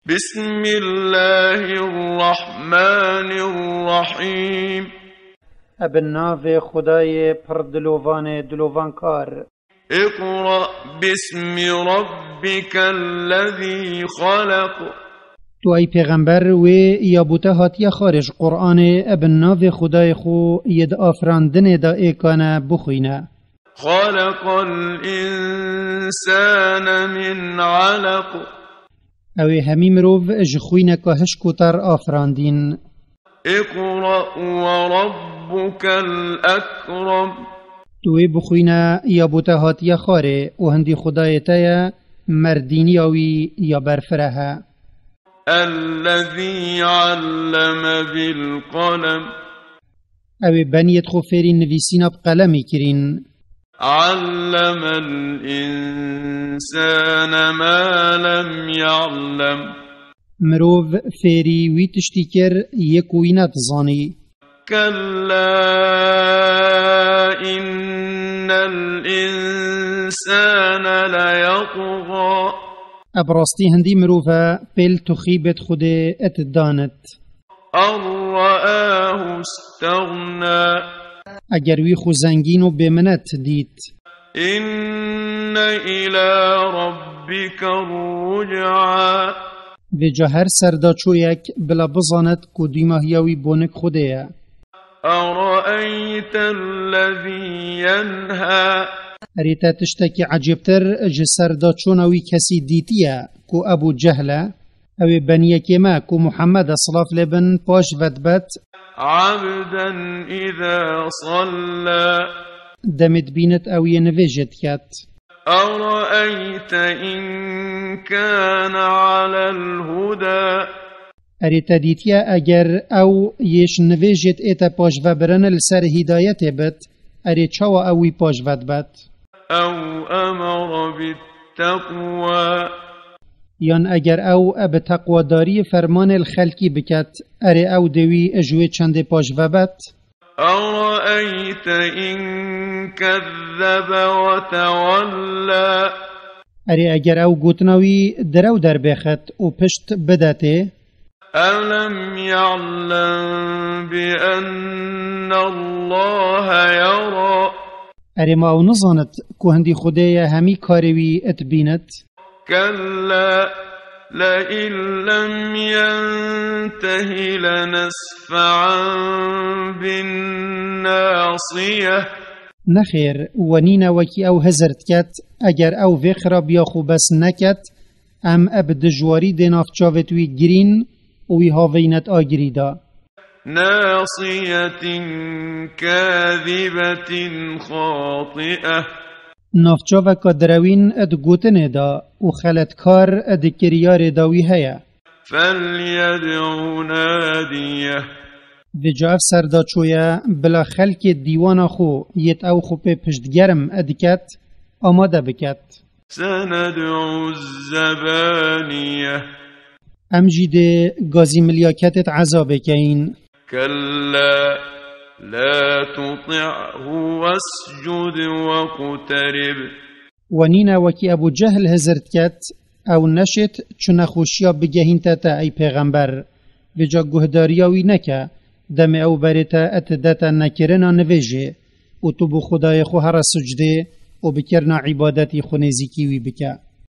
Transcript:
بسم الله الرحمن الرحيم. ابن ناو خدای پر دلوان کار. اقرأ باسم ربك الذي خلق. تو ای پیغمبر و یا بوته هاتی خارج قرآن ابن ناو خدای خو ید آفراندن دا ایکانه بخوینه. خلق الإنسان من علق. اوی همی مروف جخوینه که هشکوتر آفراندین. اقرأ وربك الأكرم. توی بخوینه یا بوته هاتی خاره و هندی خدای تایا مردینی اوی یا برفره. الذي علم بالقلم. اوی بنیت خوفیری نویسینا بقلمی کرین. علم الإنسان ما لم يعلم. مروف فيري ويتشتكر يكوينات زاني. كلا إن الإنسان ليطغى. أبرستي هندي مروفا بيل تخيبت خده اتدانت. أن رآه استغنى. اگر خو زنگین و بمنت دید. إن إلى ربك الرجعى. به جهر سرداچو یک بلا بزاند کدیمه هیاوی بونک خوده. أرأيت الذي ينهى. اریتا تشتکی عجبتر جه سرداچونوی کسی دیتیه کو ابو جهله او بنیه کما کو محمد صلاف لبن پاش ودبت عبدا إذا صلى. دمت بينت أو ينفجت كات. أرأيت إن كان على الهدى. أريتا ديتيا أجر أو يش نفجت إتا باش وبرن السر هداية بت أريت شوا أوي باش ودبت. أو أمر بالتقوى. يان أجر أو أب تقوى داري فرمان الخلقي بكت أري أو دوي أجوي چند باش وبت. أرأيت إن كذب وتولى. أري أجر أو قوتنوي درو در بخت و پشت بدته. ألم يعلم بأن الله يرى. أري ما أو نظانت كو هندي خدايا همي كاروي اتبينت. كلا لئن لم ينته لنسفعا بالناصية. نخير ونينا وكي أو هزرت كات أجر أو فخرب ياخو بس نكت أم أبد جواري ديناف جاوتوي جرين وي هاوينت آجريدا. ناصية كاذبة خاطئة. نافچاوه که دروین اد گوتنه دا و خلطکار اد کریار داوی هیا. فلیدعو نادیه. و جاف سرداچویا بلا خلق دیوان خو یت او خو پی پشتگرم ادکت آماده بکت. سندعو الزبانیه. امجید گازی ملیاکتت عذاب کین. کلا لا تطعه واسجد واقترب. ونينا وكي أبو جهل هزرت كات أو نشت چون خوشيا بگهين تاتا أي پیغمبر بجا گهدارياوي نكا دم أو برتا أتداتا نكرنا نويجي و تو بو خدای خو هر سجده و بكرنا عبادتي خو نزيكيوي بكا.